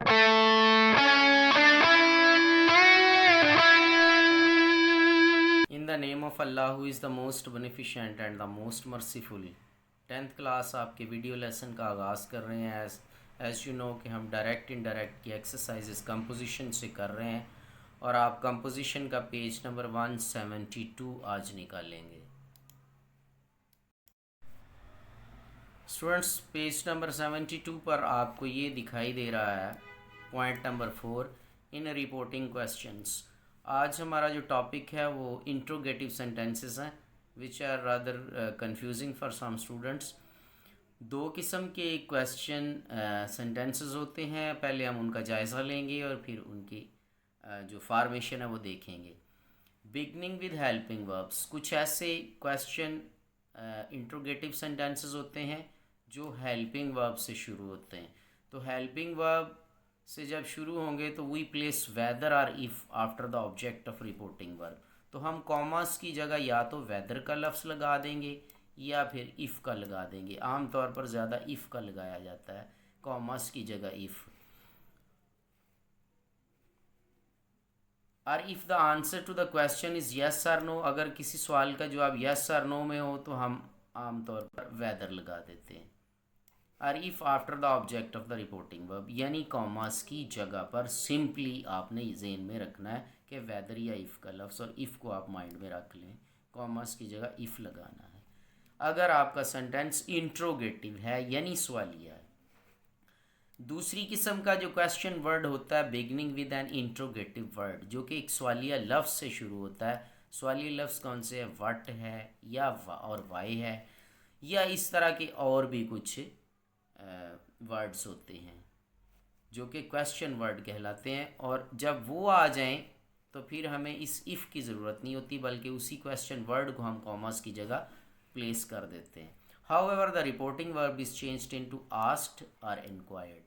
In the name of Allah who is the most beneficent and the most merciful। 10th class आपके video lesson का आगाज़ कर रहे हैं। एज़ यू नो कि हम डायरेक्ट इनडायरेक्ट की एक्सरसाइजेस कंपोजिशन से कर रहे हैं और आप कंपोजिशन का पेज नंबर 172 आज निकालेंगे। स्टूडेंट्स, पेज नंबर 72 पर आपको ये दिखाई दे रहा है point number 4 in reporting questions. आज हमारा जो टॉपिक है वो इंट्रोगेटिव सेंटेंसेस हैं which are rather confusing for some students. दो किस्म के क्वेश्चन सेंटेंसेस होते हैं, पहले हम उनका जायज़ा लेंगे और फिर उनकी जो फार्मेशन है वो देखेंगे। बिगनिंग विद हेल्पिंग वर्ब्स, कुछ ऐसे क्वेश्चन इंट्रोगेटिव सेंटेंसेस होते हैं जो हेल्पिंग वर्ब से शुरू होते हैं। तो हेल्पिंग वर्ब से जब शुरू होंगे तो वी प्लेस वेदर और if after the object of reporting verb. तो हम कॉमर्स की जगह या तो वेदर का लफ्ज़ लगा देंगे या फिर इफ़ का लगा देंगे। आमतौर पर ज़्यादा इफ़ का लगाया जाता है कॉमर्स की जगह इफ़। और if the answer to the question is yes और नो, अगर किसी सवाल का जवाब यस और नो में हो तो हम आमतौर पर वेदर लगा देते हैं। और if after the object of the reporting verb, यानी कॉमास की जगह पर सिंपली आपने ज़हन में रखना है कि वेदर या इफ़ का लफ्ज़, और इफ़ को आप माइंड में रख लें, कॉमास की जगह इफ़ लगाना है। अगर आपका सेंटेंस इंट्रोगेटिव है यानी सवालिया है। दूसरी किस्म का जो क्वेश्चन वर्ड होता है beginning with an interrogative word, जो कि एक सवालिया लफ्ज़ से शुरू होता है। सवालिया लफ्ज़ कौन से है? वट है या और वाई है या इस तरह के और भी कुछ वर्ड्स होते हैं जो कि क्वेश्चन वर्ड कहलाते हैं। और जब वो आ जाएं तो फिर हमें इस इफ़ की ज़रूरत नहीं होती, बल्कि उसी क्वेश्चन वर्ड को हम कॉमर्स की जगह प्लेस कर देते हैं। However the reporting verb is changed into asked और इंक्वायर्ड।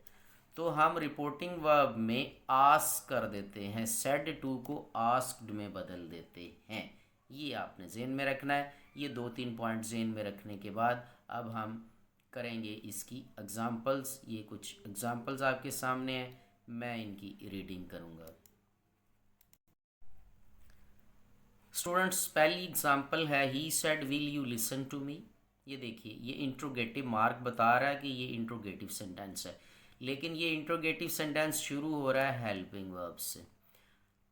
तो हम रिपोर्टिंग वर्ब में आस्क कर देते हैं, सेड टू को आस्क्ड में बदल देते हैं। ये आपने ज़हन में रखना है। ये 2-3 पॉइंट ज़हन में रखने के बाद अब हम करेंगे इसकी एग्जांपल्स। ये कुछ एग्जांपल्स आपके सामने हैं, मैं इनकी रीडिंग करूंगा। स्टूडेंट्स, पहली एग्जांपल है he said will you listen to me. ये देखिए, ये इंट्रोगेटिव मार्क बता रहा है कि ये इंट्रोगेटिव सेंटेंस है, लेकिन ये इंट्रोगेटिव सेंटेंस शुरू हो रहा है हेल्पिंग वर्ब से।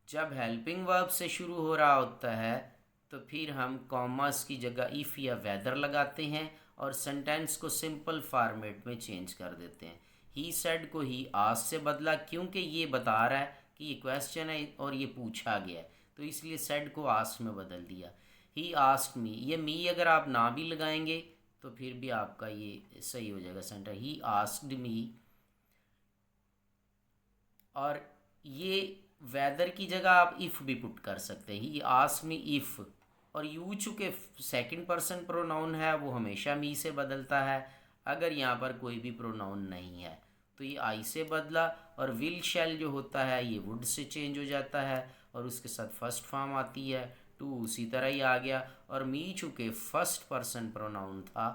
जब हेल्पिंग वर्ब से शुरू हो रहा होता है तो फिर हम कॉमर्स की जगह इफ़ या वेदर लगाते हैं और सेंटेंस को सिंपल फॉर्मेट में चेंज कर देते हैं। ही सेड को ही आस्क से बदला, क्योंकि ये बता रहा है कि ये क्वेश्चन है और ये पूछा गया है, तो इसलिए सेड को आस्क में बदल दिया। ही आस्क्ड मी, ये मी अगर आप ना भी लगाएंगे तो फिर भी आपका ये सही हो जाएगा सेंटर। ही आस्क्ड मी, और ये वेदर की जगह आप इफ़ भी पुट कर सकते हैं। ही आस्क्ड मी इफ़, और यू चूँकि सेकंड पर्सन प्रोनाउन है वो हमेशा मी से बदलता है। अगर यहाँ पर कोई भी प्रोनाउन नहीं है तो ये आई से बदला, और विल शैल जो होता है ये वुड से चेंज हो जाता है और उसके साथ फर्स्ट फॉर्म आती है। टू उसी तरह ही आ गया, और मी चूँकि फर्स्ट पर्सन प्रोनाउन था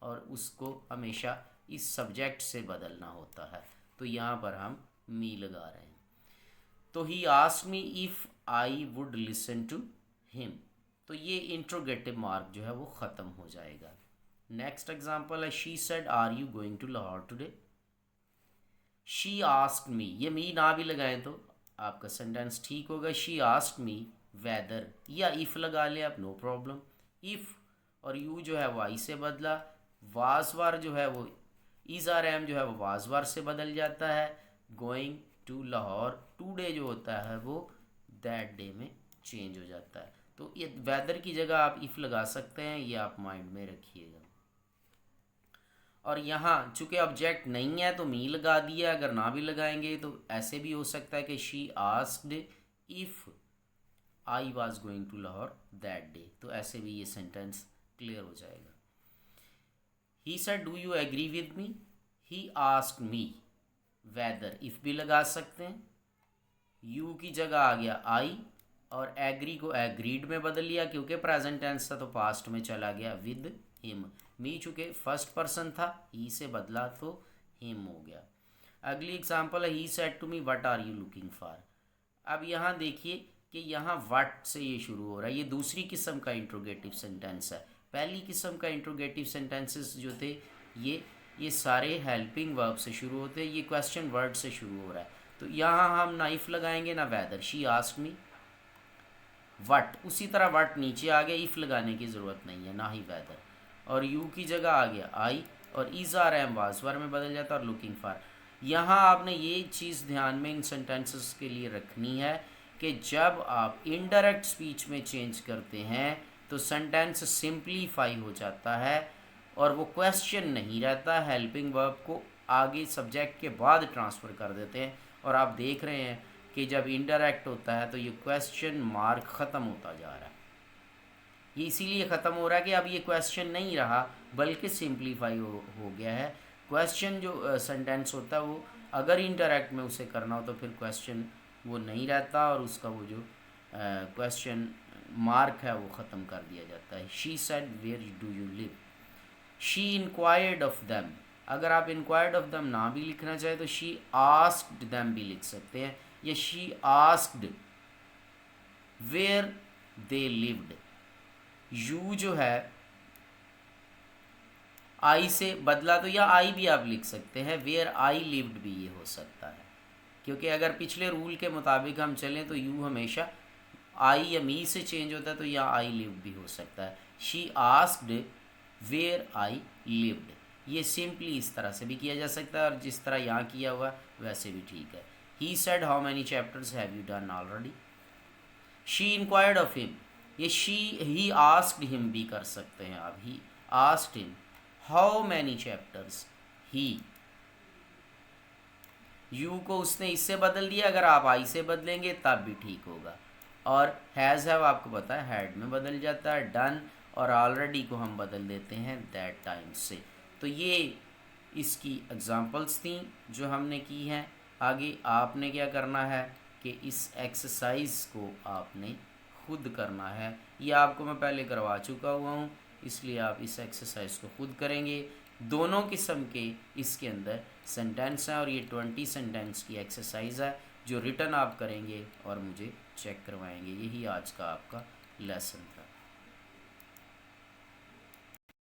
और उसको हमेशा इस सब्जेक्ट से बदलना होता है, तो यहाँ पर हम मी लगा रहे हैं। तो he asked me if I would listen to him, तो ये इंट्रोगेटिव मार्क जो है वो ख़त्म हो जाएगा। नेक्स्ट एग्जांपल है she said are you going to Lahore today. She asked me, ये मी ना भी लगाएं तो आपका सेंटेंस ठीक होगा। शी आस्क्ड मी वेदर, या इफ़ लगा लें आप, नो प्रॉब्लम। इफ़ और यू जो है वो आई से बदला, वाजवार जो है वो इज़ आर एम जो है वो वाजवार से बदल जाता है। गोइंग टू लाहौर, टुडे जो होता है वो दैट डे में चेंज हो जाता है। तो ये वेदर की जगह आप इफ़ लगा सकते हैं, ये आप माइंड में रखिएगा। और यहाँ चूँकि ऑब्जेक्ट नहीं है तो मी लगा दिया, अगर ना भी लगाएंगे तो ऐसे भी हो सकता है कि she asked if I was going to Lahore that day, तो ऐसे भी ये सेंटेंस क्लियर हो जाएगा। He said do you agree with me, he asked me whether, if भी लगा सकते हैं। यू की जगह आ गया आई, और एग्री को एग्रीड में बदल लिया क्योंकि प्रेजेंट टेंस था तो पास्ट में चला गया विद हिम। मी चूँकि फर्स्ट पर्सन था, ही से बदला तो हिम हो गया। अगली एग्जांपल है he said to me what are you looking for. अब यहाँ देखिए कि यहाँ व्हाट से ये शुरू हो रहा है, ये दूसरी किस्म का इंट्रोगेटिव सेंटेंस है। पहली किस्म का इंट्रोगेटिव सेंटेंसेस जो थे ये सारे हेल्पिंग वर्ब से शुरू होते हैं, ये क्वेश्चन वर्ड से शुरू हो रहा है। तो यहाँ हम ना इफ लगाएंगे ना whether. She asked me what, उसी तरह व्हाट नीचे आ गया, इफ लगाने की ज़रूरत नहीं है, ना ही वेदर। और यू की जगह आ गया आई, और is are am was verb में बदल जाता है, और लुकिंग फॉर। यहाँ आपने ये चीज़ ध्यान में इन सेंटेंसेस के लिए रखनी है कि जब आप इनडायरेक्ट स्पीच में चेंज करते हैं तो सेंटेंस सिंप्लीफाई हो जाता है और वो क्वेश्चन नहीं रहता, हेल्पिंग वर्ब को आगे सब्जेक्ट के बाद ट्रांसफ़र कर देते हैं। और आप देख रहे हैं कि जब इनडायरेक्ट होता है तो ये क्वेश्चन मार्क ख़त्म होता जा रहा है। ये इसीलिए ख़त्म हो रहा है कि अब ये क्वेश्चन नहीं रहा बल्कि सिंप्लीफाई हो गया है। क्वेश्चन जो सेंटेंस होता है वो अगर इनडायरेक्ट में उसे करना हो तो फिर क्वेश्चन वो नहीं रहता और उसका वो जो क्वेश्चन मार्क है वो ख़त्म कर दिया जाता है। She said where do you live. She inquired of them, अगर आप इंक्वायर्ड ऑफ देम ना भी लिखना चाहे तो शी आस्क्ड देम भी लिख सकते हैं, या she asked where they lived. You जो है आई से बदला तो या आई भी आप लिख सकते हैं, वेयर आई लिव्ड भी ये हो सकता है, क्योंकि अगर पिछले रूल के मुताबिक हम चलें तो यू हमेशा आई या मी से चेंज होता है, तो या आई लिव्ड भी हो सकता है। She asked where I lived, ये सिंपली इस तरह से भी किया जा सकता है और जिस तरह यहाँ किया हुआ वैसे भी ठीक है। He said how many chapters have you done already. She inquired of him, ये शी ही आस्क्ड हिम भी कर सकते हैं आप, he asked him how many chapters. He, you को उसने इससे बदल दिया, अगर आप आई से बदलेंगे तब भी ठीक होगा। और हैज़ हैव आपको पता है हैड में बदल जाता है, डन और ऑलरेडी को हम बदल देते हैं दैट टाइम से। तो ये इसकी एग्जांपल्स थी जो हमने की हैं। आगे आपने क्या करना है कि इस एक्सरसाइज को आपने खुद करना है, ये आपको मैं पहले करवा चुका हुआ हूँ, इसलिए आप इस एक्सरसाइज को खुद करेंगे। दोनों किस्म के इसके अंदर सेंटेंस हैं और ये 20 सेंटेंस की एक्सरसाइज है जो रिटन आप करेंगे और मुझे चेक करवाएंगे। यही आज का आपका लेसन था।